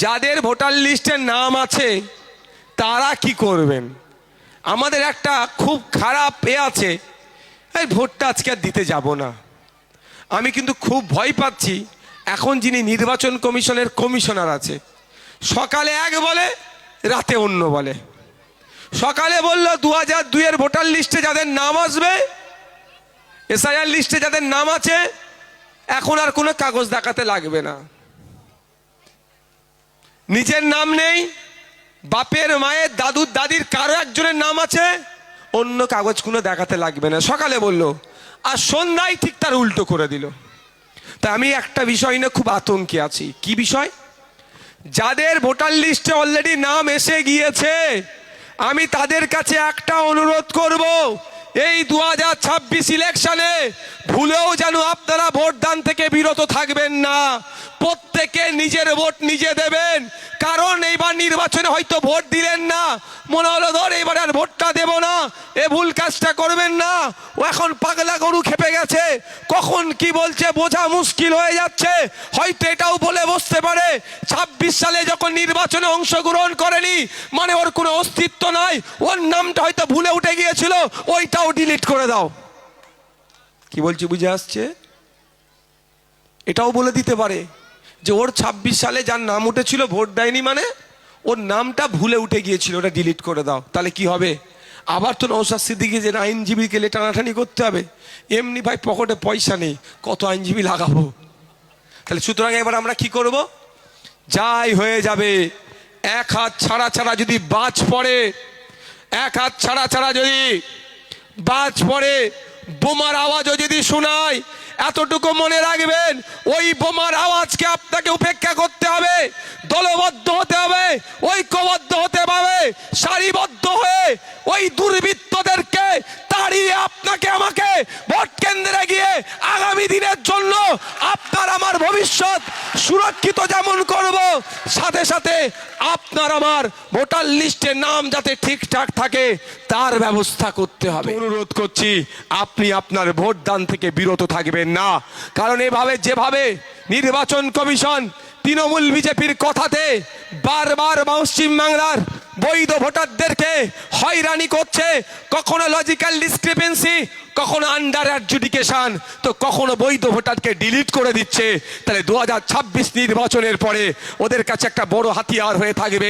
যাদের ভোটার লিস্টের নাম আছে তারা কি করবেন? আমাদের একটা খুব খারাপ আছে, এই ভোটটা আজকে আর দিতে যাব না। আমি কিন্তু খুব ভয় পাচ্ছি, এখন যিনি নির্বাচন কমিশনের কমিশনার আছে, সকালে এক বলে রাতে অন্য বলে। সকালে বলল 2002-এর ভোটার লিস্টে যাদের নাম আসবে, এসআইআর লিস্টে যাদের নাম আছে, এখন আর কোনো কাগজ দেখাতে লাগবে না। নিজের নাম নেই, বাপের মায়ের দাদুর দাদির কারো একজনের নাম আছে, অন্য কাগজ কোনো দেখাতে লাগবে না, সকালে বলল। আর সন্ধ্যায় ঠিক তার উল্টো করে দিল। তা আমি একটা বিষয় নিয়ে খুব আতঙ্কে আছি। কি বিষয়? যাদের ভোটার লিস্টে অলরেডি নাম এসে গিয়েছে, আমি তাদের কাছে একটা অনুরোধ করব, এই 2026 ইলেকশনে ভুলেও যেন আপনারা ভোটদান থেকে বিরত থাকবেন না। প্রত্যেকে নিজের ভোট নিজে দেবেন। কারণ এইবার নির্বাচনে হয়তো ভোট দিলেন না, মনে হলো ধর এবার আর ভোটটা দেব না, এ ভুল কাজটা করবেন না। ও এখন পাগলা গরু খেপে গেছে, কখন কি বলছে বোঝা মুশকিল হয়ে যাচ্ছে। হয়তো এটাও বলে বসতে পারে 26 সালে যখন নির্বাচনে অংশগ্রহণ করেনি মানে ওর কোনো অস্তিত্ব নাই, ওর নামটা হয়তো ভুলে উঠে গিয়েছিল, ওইটাও ডিলিট করে দাও। কি বলছি বুঝে আসছে? এটাও বলে দিতে পারে যে ওর 26 সালে যার নাম উঠেছিল ভোট দেয়নি মানে ওর নামটা ভুলে উঠে গিয়েছিল, ওটা ডিলিট করে দাও। তাহলে কি হবে? আবার তো নওশাদ সিদ্দিকী যে আইনজীবীকে টানাটানি করতে হবে। এমনি ভাই পকেটে পয়সা নেই, কত আইনজীবী লাগাবো? তাহলে সুতরাং এবার আমরা কি করব? যাই হয়ে যাবে, এক হাত ছাড়া ছাড়া যদি বাজ পড়ে, এক হাত ছাড়া ছাড়া যদি বাজ পড়ে, বোমার আওয়াজও যদি শোনায়, এতটুকু মনে রাখবেন, ওই বোমার আওয়াজকে আপনাকে উপেক্ষা করতে হবে, দলবদ্ধ হতে হবে, ঐক্যবদ্ধ হতে হবে, সারিবদ্ধ হয়ে ওই দুর্বৃত্তদেরকে তাড়িয়ে আপনাকে আমাকে ভোট কেন্দ্রে গিয়ে আগামী দিনের জন্য আপনার আমার ভবিষ্যৎ সুরক্ষিত যেমন করব, সাথে সাথে আপনার আমার ভোটার লিস্টে নাম যাতে ঠিকঠাক থাকে তার ব্যবস্থা করতে হবে। অনুরোধ করছি, আপনি আপনার ভোট দান থেকে বিরত থাকবেন না। কারণ এভাবে যেভাবে নির্বাচন কমিশন তৃণমূল বিজেপির কথাতে বারবার পশ্চিম বাংলার বৈধ ভোটারদেরকে হয়রানি করছে, কখনো লজিক্যাল ডিসক্রিপেন্সি, কখনো আন্ডার অ্যাডজুডিকেশন, তো কখনো বৈধ ভোটারকে ডিলিট করে দিচ্ছে। তাহলে 2026 নির্বাচনের পরে ওদের কাছে একটা বড় হাতিয়ার হয়ে থাকবে,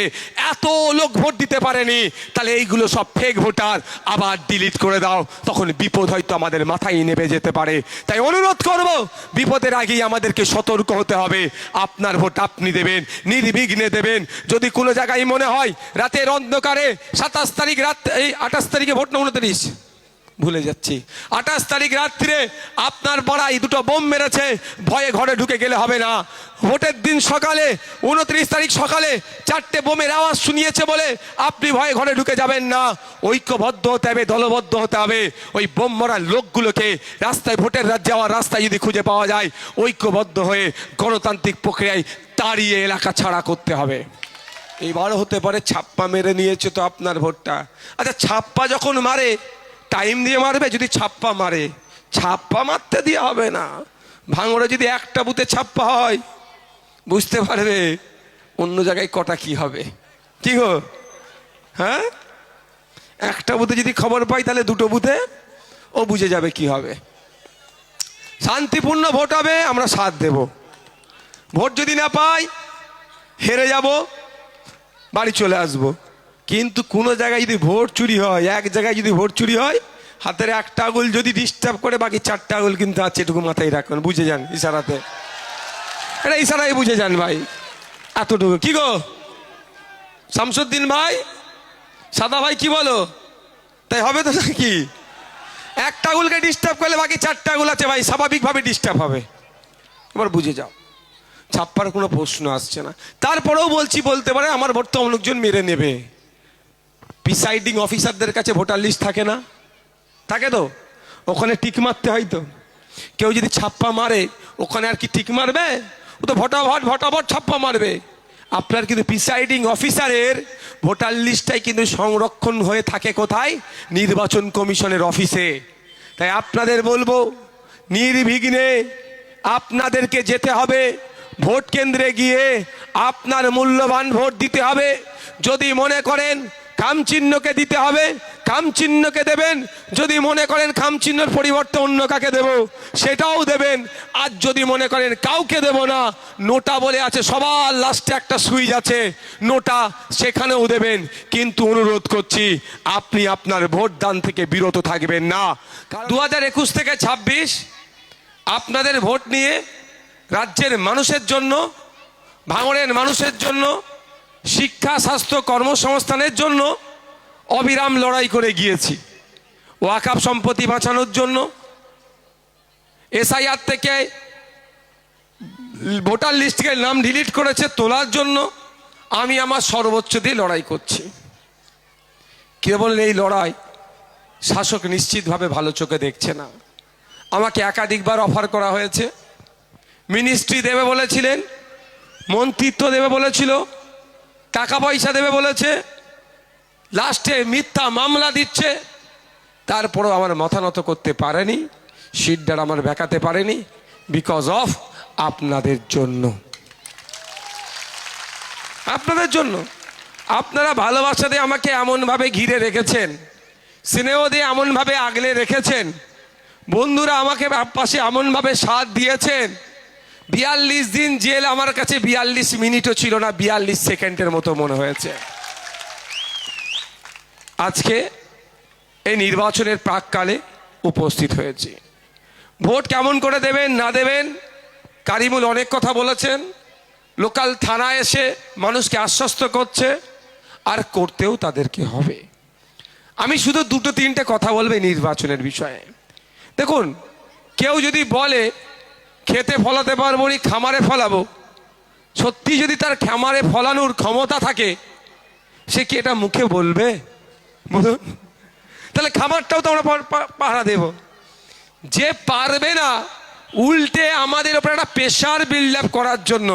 এত লোক ভোট দিতে পারেনি, তাহলে এইগুলো সব ফেক ভোটার, আবার ডিলিট করে দাও। তখন বিপদ হয়তো আমাদের মাথায় নেমে যেতে পারে। তাই অনুরোধ করব, বিপদের আগেই আমাদেরকে সতর্ক হতে হবে। আপনার ভোট আপনি দেবেন, নির্বিঘ্নে দেবেন। যদি কোনো জায়গায় মনে হয় রাতের অন্ধকারে 27 তারিখ রাত, এই 28 তারিখে ভোট না 29, ভুলে যাচ্ছি, 28 তারিখ রাত্রে আপনার পাড়ায় দুটো বোম মেরেছে, ভয়ে ঘরে ঢুকে গেলে হবে না। ভোটের দিন সকালে 29 তারিখ সকালে 4টে বোমের আওয়াজ শুনিয়েছে বলে আপনি ভয়ে ঘরে ঢুকে যাবেন না। ঐক্যবদ্ধ হতে হবে, দলবদ্ধ হতে হবে। ওই বোম মারা লোকগুলোকে রাস্তায়, ভোটের যাওয়ার রাস্তায় যদি খুঁজে পাওয়া যায়, ঐক্যবদ্ধ হয়ে গণতান্ত্রিক প্রক্রিয়ায় তাড়িয়ে এলাকা ছাড়া করতে হবে। এইবারও হতে পারে ছাপ্পা মেরে নিয়েছে তো আপনার ভোটটা। আচ্ছা, ছাপ্পা যখন মারে টাইম দিয়ে মারবে। যদি ছাপ্পা মারে, ছাপ্পা মারতে দিয়ে হবে না। ভাঙড়ে যদি একটা বুথে ছাপ্পা হয়, বুঝতে পারবে অন্য জায়গায় কটা কি হবে। কি গো? হ্যাঁ, একটা বুথে যদি খবর পাই তাহলে দুটো বুথে ও বুঝে যাবে কি হবে। শান্তিপূর্ণ ভোট হবে, আমরা সাথ দেব। ভোট যদি না পাই, হেরে যাব, বাড়ি চলে আসবো। কিন্তু কোনো জায়গায় যদি ভোট চুরি হয়, এক জায়গায় যদি ভোট চুরি হয়, হাতের একটা আঙুল যদি ডিস্টার্ব করে, বাকি 4টে আঙুল কিন্তু আছে, এটুকু মাথায় রাখবেন, বুঝে যান ইশারাতে। এটা ইশারায় বুঝে যান ভাই, এতটুকু। কি গো শামসুদ্দিন ভাই, সাদা ভাই, কি বলো? তাই হবে তো নাকি? একটা আঙুলকে ডিস্টার্ব করলে বাকি 4টে আঙুল আছে ভাই, স্বাভাবিকভাবে ডিস্টার্ব হবে। এবার বুঝে যাও, ছাপ্পার কোনো প্রশ্ন আসছে না। তারপরেও বলছি, বলতে পারে আমার ভোট তো অনেকজন মেরে নেবে। প্রিসাইডিং অফিসারদের কাছে ভোটার লিস্ট থাকে না? থাকে তো, ওখানে টিক মারতে হয় তো। কেউ যদি ছাপ্পা মারে, ওখানে আর কি টিক মারবে? ও তো ভটাভট ছাপ্পা মারবে। আপনার কিন্তু প্রিসাইডিং অফিসারের ভোটার লিস্টটাই কিন্তু সংরক্ষণ হয়ে থাকে কোথায়? নির্বাচন কমিশনের অফিসে। তাই আপনাদের বলবো, নির্বিঘ্নে আপনাদেরকে যেতে হবে, ভোট কেন্দ্রে গিয়ে আপনার মূল্যবান ভোট দিতে হবে। যদি মনে করেন খাম চিহ্নকে দিতে হবে, খাম চিহ্নকে দেবেন। যদি মনে করেন খাম চিহ্নের পরিবর্তে অন্য কাকে দেব, সেটাও দেবেন। আর যদি মনে করেন কাউকে দেব না, নোটা বলে আছে, সবার লাস্টে একটা সুইচ আছে নোটা, সেখানেও দেবেন। কিন্তু অনুরোধ করছি, আপনি আপনার ভোট দান থেকে বিরত থাকবেন না। 2021 থেকে 26 আপনাদের ভোট নিয়ে রাজ্যের মানুষের জন্য, ভাঙড়ের মানুষের জন্য, শিক্ষা, স্বাস্থ্য, কর্মসংস্থানের জন্য অবিরাম লড়াই করে গিয়েছি। ওয়াকফ সম্পত্তি বাঁচানোর জন্য, এসআইআর থেকে ভোটার লিস্ট থেকে নাম ডিলিট করেছে তোলার জন্য আমি আমার সর্বোচ্চ দিয়ে লড়াই করছি। কেবল এই লড়াই শাসক নিশ্চিতভাবে ভালো চোখে দেখছে না। আমাকে একাধিকবার অফার করা হয়েছে, মিনিস্ট্রি দেবে বলেছিলেন, মন্ত্রিত্ব দেবে বলেছিল, টাকা পয়সা দেবে বলেছে, লাস্টে মিথ্যা মামলা দিচ্ছে। তারপরেও আমার মাথা নত করতে পারেনি, সিটদার আমার বেঁকাতে পারেনি, বিকজ অফ আপনাদের জন্য। আপনাদের জন্য আপনারা ভালোবাসা দিয়ে আমাকে এমনভাবে ঘিরে রেখেছেন, স্নেহ দিয়ে এমনভাবে আগলে রেখেছেন, বন্ধুরা আমাকে পাশে এমনভাবে সাথ দিয়েছেন। 42 দিন জেল আমার কাছে 42 মিনিটও ছিল না, 42 সেকেন্ডের মতো মনে হয়েছে। আজকে এই নির্বাচনের প্রাককালে উপস্থিত হয়েছি। ভোট কেমন করে দেবেন না দেবেন কারিমুল অনেক কথা বলেছেন, লোকাল থানায় এসে মানুষকে আশ্বস্ত করছে, আর করতেও তাদেরকে হবে। আমি শুধু 2-3টে কথা বলবো এই নির্বাচনের বিষয়ে। দেখুন, কেউ যদি বলে খেতে ফলাতে পারবো নি, খামারে ফলাবো, সত্যি যদি তার খামারে ফলানোর ক্ষমতা থাকে, সে কি এটা মুখে বলবে? বলুন, তাহলে খামারটাও তো আমরা পাহারা দেব। যে পারবে না, উল্টে আমাদের ওপর একটা প্রেশার বিল্ড আপ করার জন্য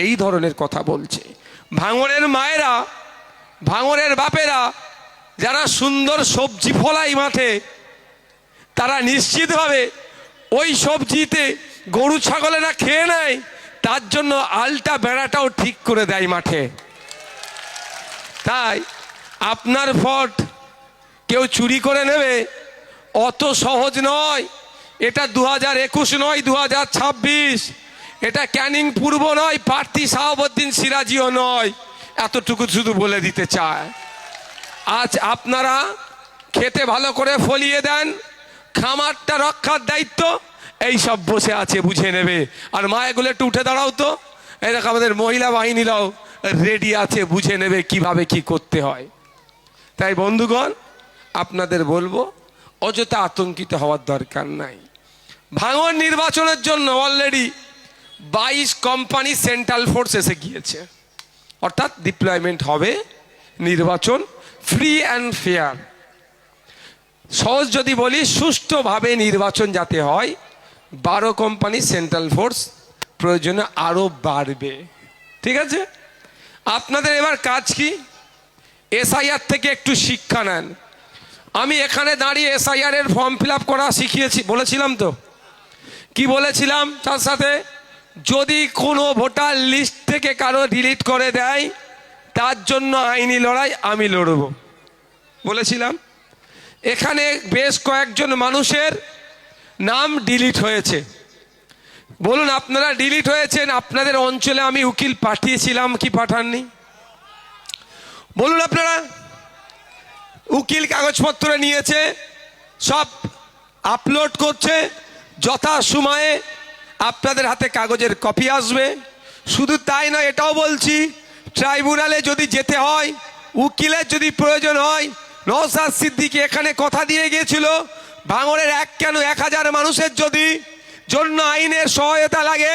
এই ধরনের কথা বলছে। ভাঙড়ের মায়েরা, ভাঙড়ের বাপেরা যারা সুন্দর সবজি ফলাই মাঠে, তারা নিশ্চিতভাবে ওই সবজিতে গরু ছাগলেরা খেয়ে নেয়, তার জন্য আলটা বেড়াটাও ঠিক করে দেয় মাঠে। তাই আপনার ভোট কেউ চুরি করে নেবে অত সহজ নয়। এটা 2021 নয়, 2026। এটা ক্যানিং পূর্ব নয়, প্রার্থী শাহাবুদ্দিন সিরাজিও নয়। এতটুকু শুধু বলে দিতে চায়। আজ আপনারা খেতে ভালো করে ফলিয়ে দেন, খামারটা রক্ষার দায়িত্ব এই সব বসে আছে, বুঝে নেবে। আর মায়েগুলো একটু উঠে দাঁড়াও তো, এরকম আমাদের মহিলা বাহিনীরাও রেডি আছে, বুঝে নেবে কিভাবে কি করতে হয়। তাই বন্ধুগণ, আপনাদের বলবো, অযথা আতঙ্কিত হওয়ার দরকার নাই। ভাঙড় নির্বাচনের জন্য অলরেডি 22 কোম্পানি সেন্ট্রাল ফোর্স এসে গিয়েছে, অর্থাৎ ডিপ্লয়মেন্ট হবে। নির্বাচন ফ্রি অ্যান্ড ফেয়ার, সহজ যদি বলি, সুষ্ঠুভাবে নির্বাচন যাতে হয়। 12 কোম্পানি সেন্ট্রাল ফোর্স প্রয়োজনে আরো বাড়বে। ঠিক আছে, আপনাদের এবার কাজ কি? এসআইআর থেকে একটু শিক্ষা নেন। আমি এখানে দাঁড়িয়ে এসআইআর এর ফর্ম ফিল আপ করা শিখিয়েছি, বলেছিলাম তো? কি বলেছিলাম? তার সাথে যদি কোনো ভোটার লিস্ট থেকে কারো ডিলিট করে দেয়, তার জন্য আইনি লড়াই আমি লড়ব, বলেছিলাম। এখানে বেশ কয়েকজন মানুষের নাম ডিলিট হয়েছে। বলুন, আপনারা ডিলিট হয়েছেন, আপনাদের অঞ্চলে আমি উকিল পাঠিয়েছিলাম কি পাঠাননি? বলুন আপনারা। উকিল কাগজপত্র নিয়েছে, সব আপলোড করছে, যথা সময়ে আপনাদের হাতে কাগজের কপি আসবে। শুধু তাই নয়, এটাও বলছি, ট্রাইব্যুনালে যদি যেতে হয়, উকিলের যদি প্রয়োজন হয়, নওশাদ সিদ্দিকী এখানে কথা দিয়ে গিয়েছিল, ভাঙড়ের কেন 1000 মানুষের যদি জন্য আইনের সহায়তা লাগে,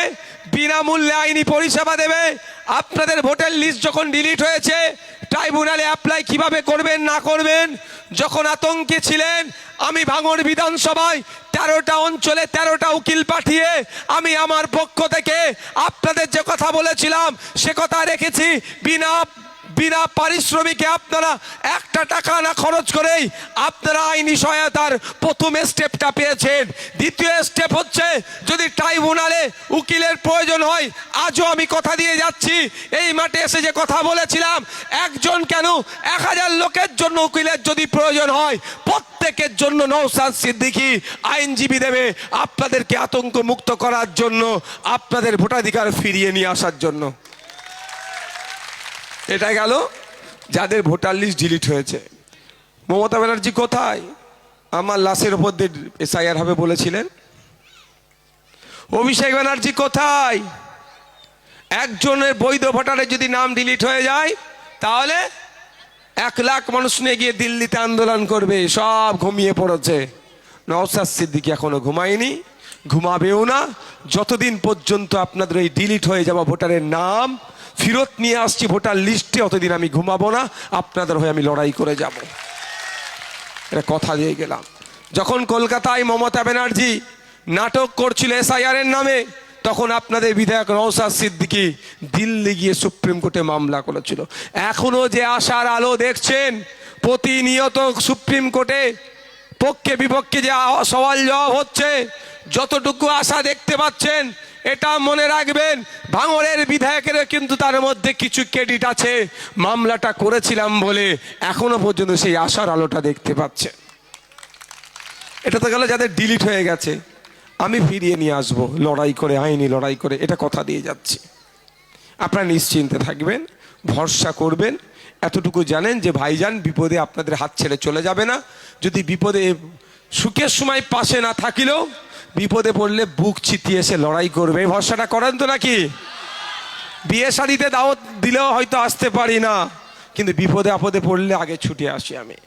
বিনামূল্যে আইনি পরিষেবা দেবে। আপনাদের ভোটার লিস্ট যখন ডিলিট হয়েছে, ট্রাইব্যুনালে অ্যাপ্লাই কিভাবে করবেন না করবেন, যখন আতঙ্কে ছিলেন, আমি ভাঙড় বিধানসভায় 13টা অঞ্চলে 13টা উকিল পাঠিয়ে আমি আমার পক্ষ থেকে আপনাদের যে কথা বলেছিলাম সে কথা রেখেছি। বিনা পারিশ্রমিকে আপনারা একটা টাকা না খরচ করেই আপনারা আইনি সহায়তার প্রথম স্টেপটা পেয়েছেন। দ্বিতীয় স্টেপ হচ্ছে, যদি ট্রাইব্যুনালে উকিলের প্রয়োজন হয়, আজও আমি কথা দিয়ে যাচ্ছি, এই মাঠে এসে যে কথা বলেছিলাম, একজন কেন 1000 লোকের জন্য উকিলের যদি প্রয়োজন হয়, প্রত্যেকের জন্য নওশাদ সিদ্দিকী আইনজীবী দেবে, আপনাদেরকে আতঙ্ক মুক্ত করার জন্য, আপনাদের ভোটাধিকার ফিরিয়ে নিয়ে আসার জন্য। এটা গেল যাদের ভোটার লিস্ট ডিলিট হয়েছে। মমতা ব্যানার্জি কোথায়? আমার লাশের উপর দিয়ে এসআইআর হবে বলেছিলেন। অভিষেক ব্যানার্জি কোথায়? একজনের বৈধ ভোটারের যদি নাম ডিলিট হয়ে যায়, তাহলে 1 লাখ মানুষ নিয়ে গিয়ে দিল্লিতে আন্দোলন করবে। সব ঘুমিয়ে পড়েছে। নওশাদ সিদ্দিকী এখনো ঘুমায়নি, ঘুমাবেও না, যতদিন পর্যন্ত আপনাদের এই ডিলিট হয়ে যাওয়া ভোটারের নাম ফেরত নিয়ে আসছি ভোটার লিস্টে, অতদিন আমি ঘুমাবো না। আপনাদের হয়ে আমি লড়াই করে যাব, এটা কথা দিয়ে গেলাম। যখন কলকাতায় মমতা ব্যানার্জি নাটক করছিল এসআইআর এর নামে, তখন আপনাদের বিধায়ক নওশাদ সিদ্দিকী দিল্লি গিয়ে সুপ্রিম কোর্টে মামলা করেছিল। এখনো যে আশার আলো দেখছেন, প্রতিনিয়ত সুপ্রিম কোর্টে পক্ষে বিপক্ষে যে সওয়াল জবাব হচ্ছে, যতটুকু আশা দেখতে পাচ্ছেন, এটা মনে রাখবেন, ভাঙড়ের বিধায়কের কিন্তু তার মধ্যে কিছু ক্রেডিট আছে। মামলাটা করেছিলাম বলে এখনো পর্যন্ত সেই আশার আলোটা দেখতে পাচ্ছে। এটা তো গেল যাদের ডিলিট হয়ে গেছে, আমি ফিরিয়ে নিয়ে আসবো লড়াই করে, আইনি লড়াই করে, এটা কথা দিয়ে যাচ্ছি। আপনারা নিশ্চিন্তে থাকবেন, ভরসা করবেন, এতটুকু জানেন যে ভাইজান বিপদে আপনাদের হাত ছেড়ে চলে যাবে না। যদি বিপদে সুখের সময় পাশে না থাকিলেও বিপদে পড়লে বুক চিতিয়ে এসে লড়াই করবে। এই ভরসাটা করেন তো নাকি? বিয়ে শাদিতে দাওয়াত দিলেও হয়তো আসতে পারি না, কিন্তু বিপদে আপদে পড়লে আগে ছুটে আসি আমি।